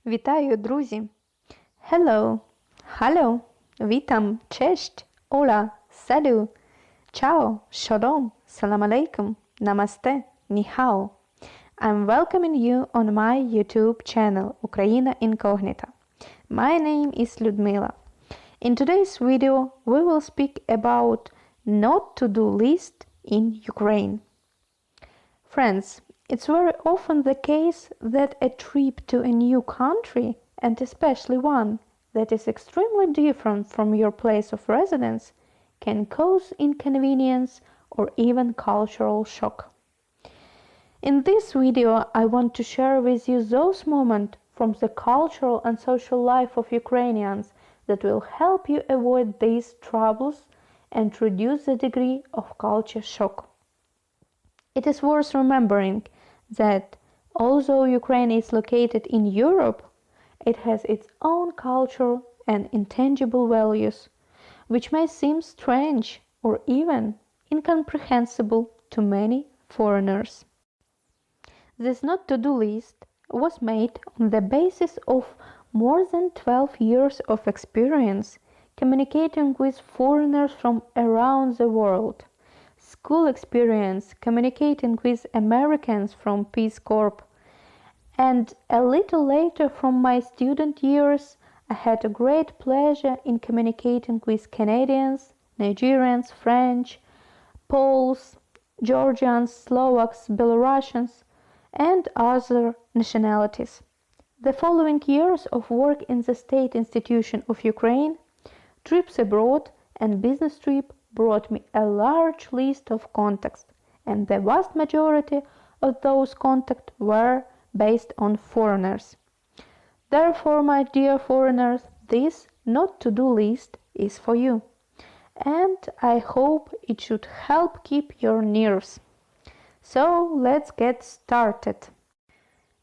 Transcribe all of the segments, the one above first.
Вітаю, друзі! Hello, hallo, witam, cześć, hola, salut, ciao, shalom, salam alaikum, namaste, ni hao. I'm welcoming you on my YouTube channel, Ukraina Incognita. My name is Людмила. In today's video, we will speak about not to-do list in Ukraine. Friends, it's very often the case that a trip to a new country, and especially one that is extremely different from your place of residence, can cause inconvenience or even cultural shock. In this video, I want to share with you those moments from the cultural and social life of Ukrainians that will help you avoid these troubles and reduce the degree of culture shock. It is worth remembering that although Ukraine is located in Europe, it has its own culture and intangible values, which may seem strange or even incomprehensible to many foreigners. This not-to-do list was made on the basis of more than 12 years of experience communicating with foreigners from around the world, school experience communicating with Americans from Peace Corps, and a little later from my student years, I had a great pleasure in communicating with Canadians, Nigerians, French, Poles, Georgians, Slovaks, Belarusians, and other nationalities. The following years of work in the State Institution of Ukraine, trips abroad, and business trip brought me a large list of contacts, and the vast majority of those contacts were based on foreigners. Therefore, my dear foreigners, this not-to-do list is for you, and I hope it should help keep your nerves. So, let's get started.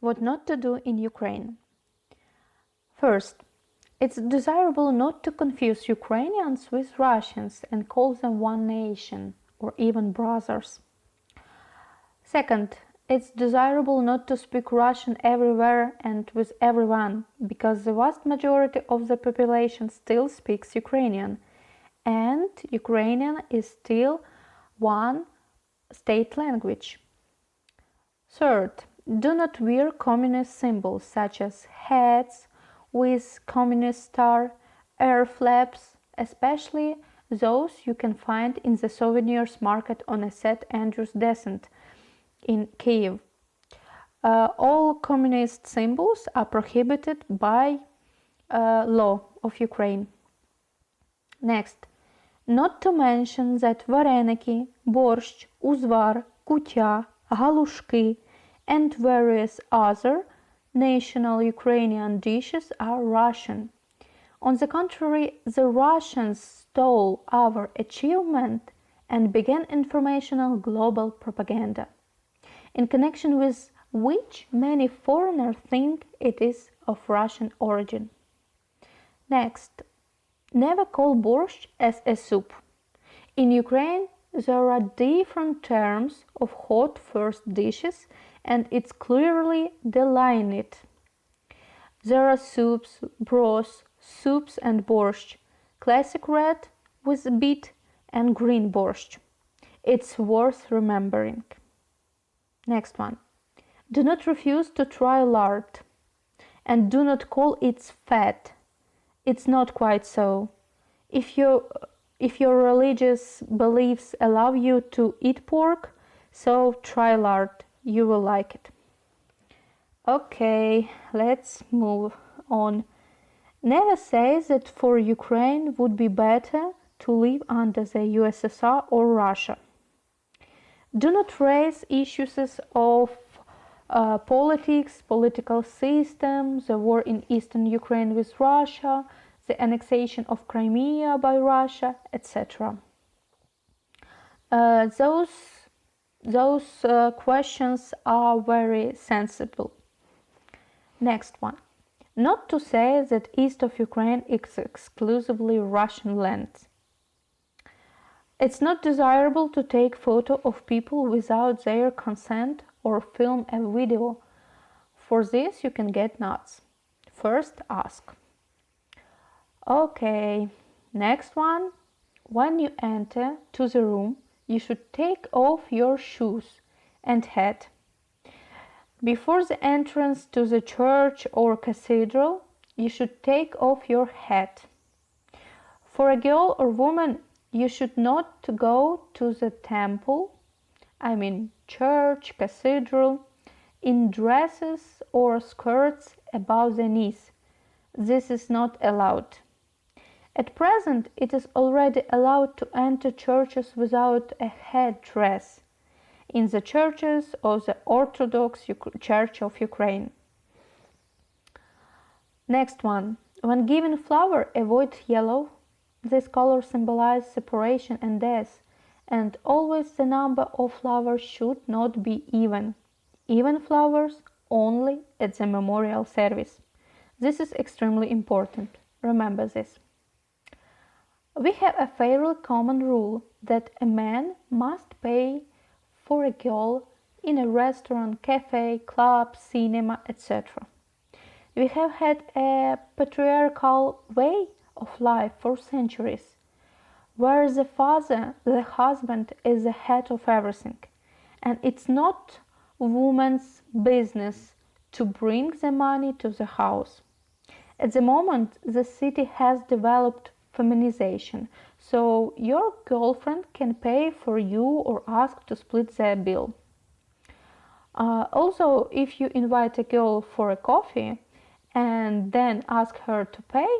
What not to do in Ukraine? First, it's desirable not to confuse Ukrainians with Russians and call them one nation or even brothers. Second, it's desirable not to speak Russian everywhere and with everyone, because the vast majority of the population still speaks Ukrainian, and Ukrainian is still one state language. Third, do not wear communist symbols such as hats with communist star, earflaps, especially those you can find in the souvenirs market on a St. Andrew's Descent in Kyiv. All communist symbols are prohibited by law of Ukraine. Next, not to mention that varenyki, borscht, uzvar, kutia, halushky, and various other national Ukrainian dishes are Russian. On the contrary, the Russians stole our achievement and began informational global propaganda, in connection with which many foreigners think it is of Russian origin. Next, never call borscht as a soup. In Ukraine, there are different terms of hot first dishes, and it's clearly delineated. There are soups, broths, soups and borscht, classic red with beet and green borscht. It's worth remembering. Next one. Do not refuse to try lard, and do not call it fat. It's not quite so. If your religious beliefs allow you to eat pork, so try lard. You will like it. Okay, let's move on. Never say that for Ukraine would be better to live under the USSR or Russia. Do not raise issues of politics, political system, the war in eastern Ukraine with Russia, the annexation of Crimea by Russia, etc. Those questions are very sensible. Next one. Not to say that east of Ukraine is exclusively Russian land. It's not desirable to take photo of people without their consent or film a video. For this you can get nuts. first ask. Okay, next one. When you enter to the room, you should take off your shoes and hat. Before the entrance to the church or cathedral, you should take off your hat. For a girl or woman, you should not go to the temple, church, cathedral, in dresses or skirts above the knees. This is not allowed. At present, it is already allowed to enter churches without a headdress in the churches of the Orthodox Church of Ukraine. Next one. When giving flower, avoid yellow. This color symbolizes separation and death, and always the number of flowers should not be even. Even flowers only at the memorial service. This is extremely important. Remember this. We have a fairly common rule that a man must pay for a girl in a restaurant, cafe, club, cinema, etc. We have had a patriarchal way of life for centuries, where the father, the husband, is the head of everything, and it's not woman's business to bring the money to the house. At the moment, the city has developed feminization, so your girlfriend can pay for you or ask to split the bill. Also, if you invite a girl for a coffee and then ask her to pay,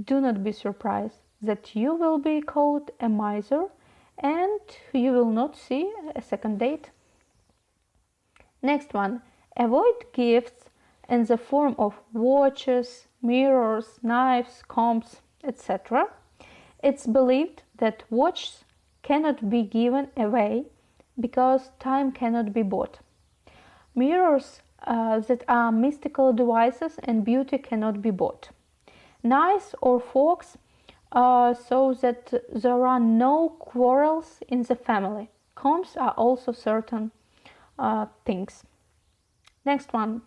do not be surprised that you will be called a miser and you will not see a second date. Next one, avoid gifts in the form of watches, mirrors, knives, combs, etc. It's believed that watches cannot be given away because time cannot be bought. Mirrors that are mystical devices and beauty cannot be bought. Knives or forks so that there are no quarrels in the family. Combs are also certain things. Next one.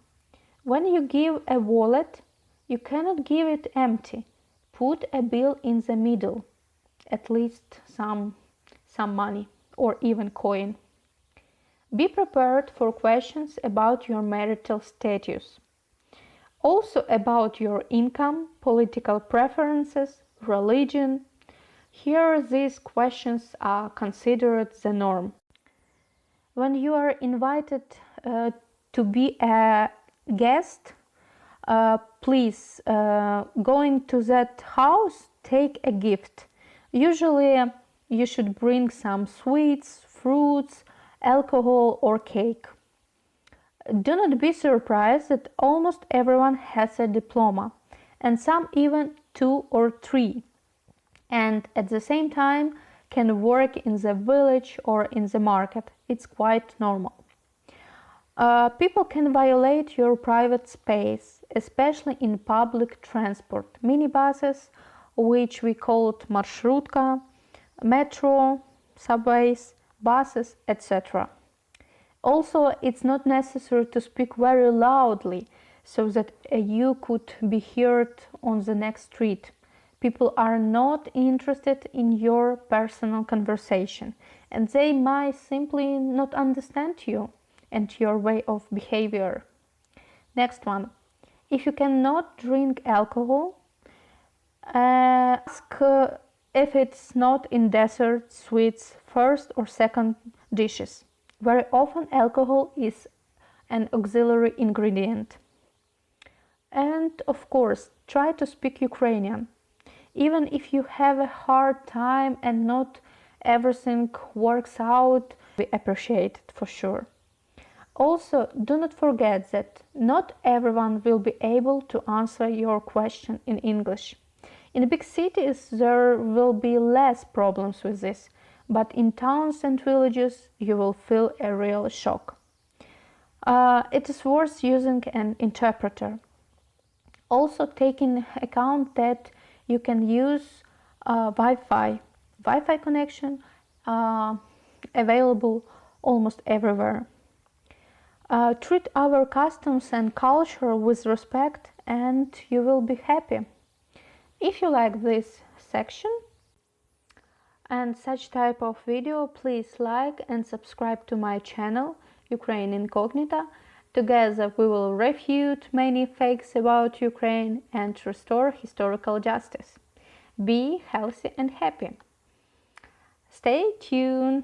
When you give a wallet, you cannot give it empty. Put a bill in the middle, at least some money or even coin. Be prepared for questions about your marital status. Also about your income, political preferences, religion. Here these questions are considered the norm. When you are invited to be a guest, please, going to that house, take a gift. Usually you should bring some sweets, fruits, alcohol or cake. Do not be surprised that almost everyone has a diploma, and some even 2 or 3, and at the same time can work in the village or in the market. It's quite normal. People can violate your private space, especially in public transport, minibuses, which we call it marshrutka, metro, subways, buses, etc. Also, it's not necessary to speak very loudly so that you could be heard on the next street. People are not interested in your personal conversation, and they might simply not understand you and your way of behavior. Next one. If you cannot drink alcohol, ask if it's not in desserts, sweets, first or second dishes. Very often alcohol is an auxiliary ingredient. And of course, try to speak Ukrainian. Even if you have a hard time and not everything works out, we appreciate it for sure. Also, do not forget that not everyone will be able to answer your question in English. In big cities, there will be less problems with this, but in towns and villages, you will feel a real shock. It is worth using an interpreter. Also, take into account that you can use Wi-Fi connection available almost everywhere. Treat our customs and culture with respect and you will be happy. If you like this section and such type of video, please like and subscribe to my channel Ukraine Incognita. Together we will refute many fakes about Ukraine and restore historical justice. Be healthy and happy. Stay tuned.